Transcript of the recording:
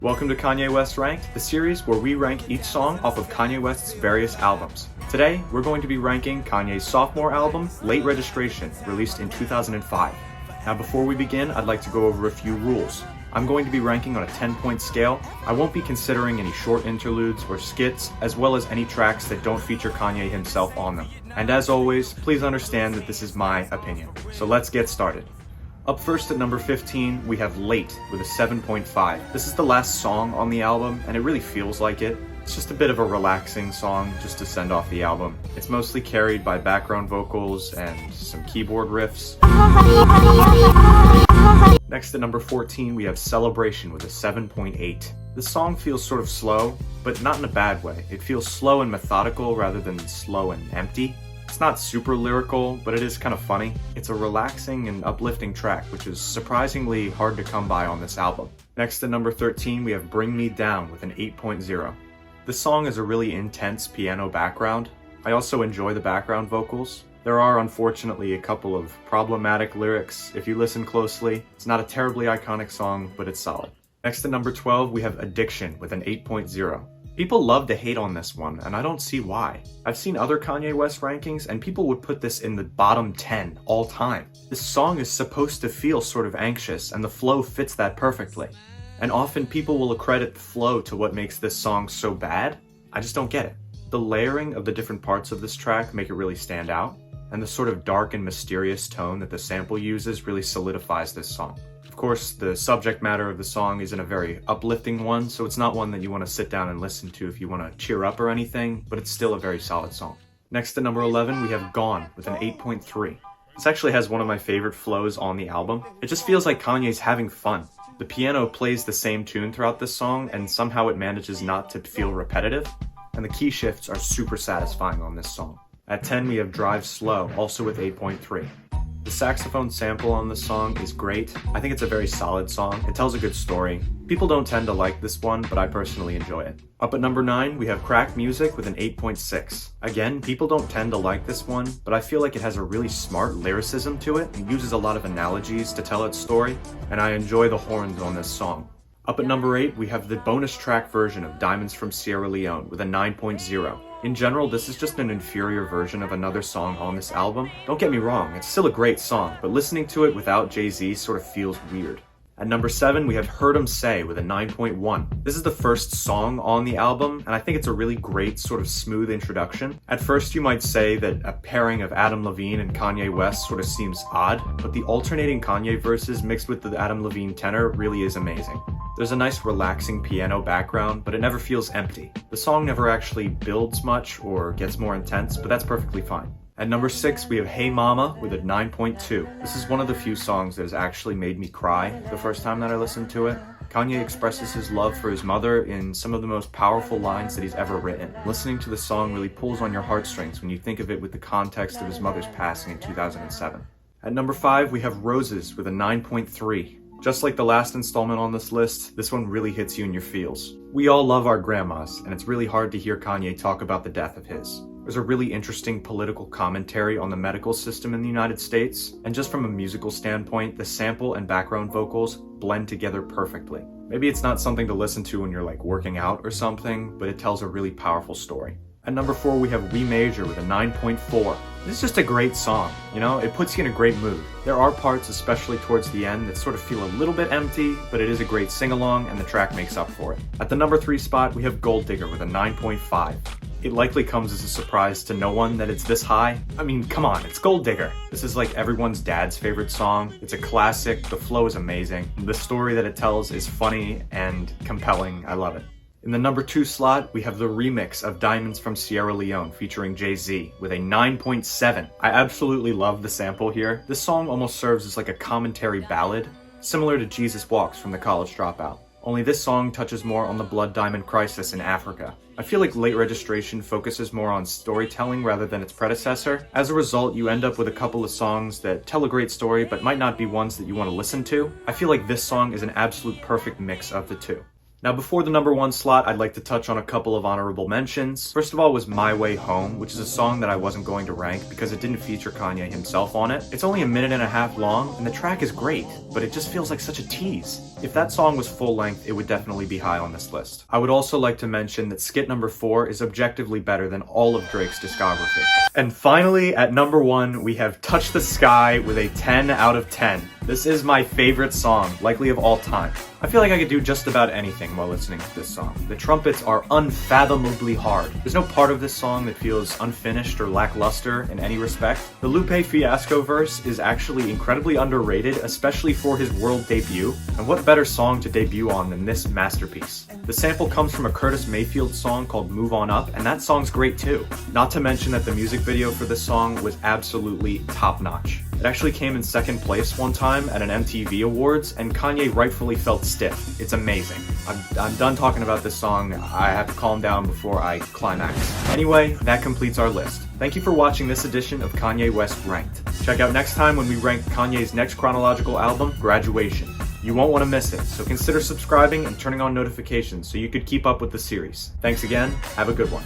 Welcome to Kanye West Ranked, the series where we rank each song off of Kanye West's various albums. Today, we're going to be ranking Kanye's sophomore album, Late Registration, released in 2005. Now before we begin, I'd like to go over a few rules. I'm going to be ranking on a 10-point scale. I won't be considering any short interludes or skits, as well as any tracks that don't feature Kanye himself on them. And as always, please understand that this is my opinion. So let's get started. Up first at number 15, we have Late with a 7.5. This is the last song on the album, and it really feels like it. It's just a bit of a relaxing song just to send off the album. It's mostly carried by background vocals and some keyboard riffs. Next at number 14, we have Celebration with a 7.8. This song feels sort of slow, but not in a bad way. It feels slow and methodical rather than slow and empty. It's not super lyrical, but it is kind of funny. It's a relaxing and uplifting track, which is surprisingly hard to come by on this album. Next at number 13, we have Bring Me Down with an 8.0. This song is a really intense piano background. I also enjoy the background vocals. There are unfortunately a couple of problematic lyrics. If you listen closely, it's not a terribly iconic song, but it's solid. Next at number 12, we have Addiction with an 8.0. People love to hate on this one, and I don't see why. I've seen other Kanye West rankings, and people would put this in the bottom 10 all time. This song is supposed to feel sort of anxious, and the flow fits that perfectly. And often people will accredit the flow to what makes this song so bad. I just don't get it. The layering of the different parts of this track make it really stand out, and the sort of dark and mysterious tone that the sample uses really solidifies this song. Of course, the subject matter of the song isn't a very uplifting one, so it's not one that you want to sit down and listen to if you want to cheer up or anything, but it's still a very solid song. Next at number 11, we have Gone with an 8.3. This actually has one of my favorite flows on the album. It just feels like Kanye's having fun. The piano plays the same tune throughout this song, and somehow it manages not to feel repetitive, and the key shifts are super satisfying on this song. At 10, we have Drive Slow, also with 8.3. The saxophone sample on this song is great. I think it's a very solid song. It tells a good story. People don't tend to like this one, but I personally enjoy it. Up at number 9, we have Crack Music with an 8.6. Again, people don't tend to like this one, but I feel like it has a really smart lyricism to it. It uses a lot of analogies to tell its story, and I enjoy the horns on this song. Up at number 8, we have the bonus track version of Diamonds from Sierra Leone with a 9.0. In general, this is just an inferior version of another song on this album. Don't get me wrong, it's still a great song, but listening to it without Jay-Z sort of feels weird. At number 7, we have Heard 'Em Say with a 9.1. This is the first song on the album, and I think it's a really great sort of smooth introduction. At first, you might say that a pairing of Adam Levine and Kanye West sort of seems odd, but the alternating Kanye verses mixed with the Adam Levine tenor really is amazing. There's a nice relaxing piano background, but it never feels empty. The song never actually builds much or gets more intense, but that's perfectly fine. At number 6, we have Hey Mama with a 9.2. This is one of the few songs that has actually made me cry the first time that I listened to it. Kanye expresses his love for his mother in some of the most powerful lines that he's ever written. Listening to the song really pulls on your heartstrings when you think of it with the context of his mother's passing in 2007. At number 5, we have Roses with a 9.3. Just like the last installment on this list, this one really hits you in your feels. We all love our grandmas, and it's really hard to hear Kanye talk about the death of his. There's a really interesting political commentary on the medical system in the United States, and just from a musical standpoint, the sample and background vocals blend together perfectly. Maybe it's not something to listen to when you're like working out or something, but it tells a really powerful story. At number 4, we have We Major with a 9.4. This is just a great song, it puts you in a great mood. There are parts, especially towards the end, that sort of feel a little bit empty, but it is a great sing-along and the track makes up for it. At the number 3 spot, we have Gold Digger with a 9.5. It likely comes as a surprise to no one that it's this high. I mean, come on, it's Gold Digger. This is like everyone's dad's favorite song. It's a classic, the flow is amazing. The story that it tells is funny and compelling, I love it. In the number 2 slot, we have the remix of Diamonds from Sierra Leone featuring Jay-Z with a 9.7. I absolutely love the sample here. This song almost serves as like a commentary ballad, similar to Jesus Walks from The College Dropout. Only this song touches more on the blood diamond crisis in Africa. I feel like Late Registration focuses more on storytelling rather than its predecessor. As a result, you end up with a couple of songs that tell a great story but might not be ones that you want to listen to. I feel like this song is an absolute perfect mix of the two. Now before the number 1 slot, I'd like to touch on a couple of honorable mentions. First of all was My Way Home, which is a song that I wasn't going to rank because it didn't feature Kanye himself on it. It's only a minute and a half long, and the track is great, but it just feels like such a tease. If that song was full length, it would definitely be high on this list. I would also like to mention that skit number 4 is objectively better than all of Drake's discography. And finally, at number 1, we have Touch the Sky with a 10 out of 10. This is my favorite song, likely of all time. I feel like I could do just about anything while listening to this song. The trumpets are unfathomably hard. There's no part of this song that feels unfinished or lackluster in any respect. The Lupe Fiasco verse is actually incredibly underrated, especially for his world debut. And what better song to debut on than this masterpiece? The sample comes from a Curtis Mayfield song called Move On Up, and that song's great too. Not to mention that the music video for this song was absolutely top-notch. It actually came in second place one time at an MTV Awards, and Kanye rightfully felt stiff. It's amazing. I'm done talking about this song. I have to calm down before I climax. Anyway, that completes our list. Thank you for watching this edition of Kanye West Ranked. Check out next time when we rank Kanye's next chronological album, Graduation. You won't want to miss it, so consider subscribing and turning on notifications so you could keep up with the series. Thanks again, have a good one.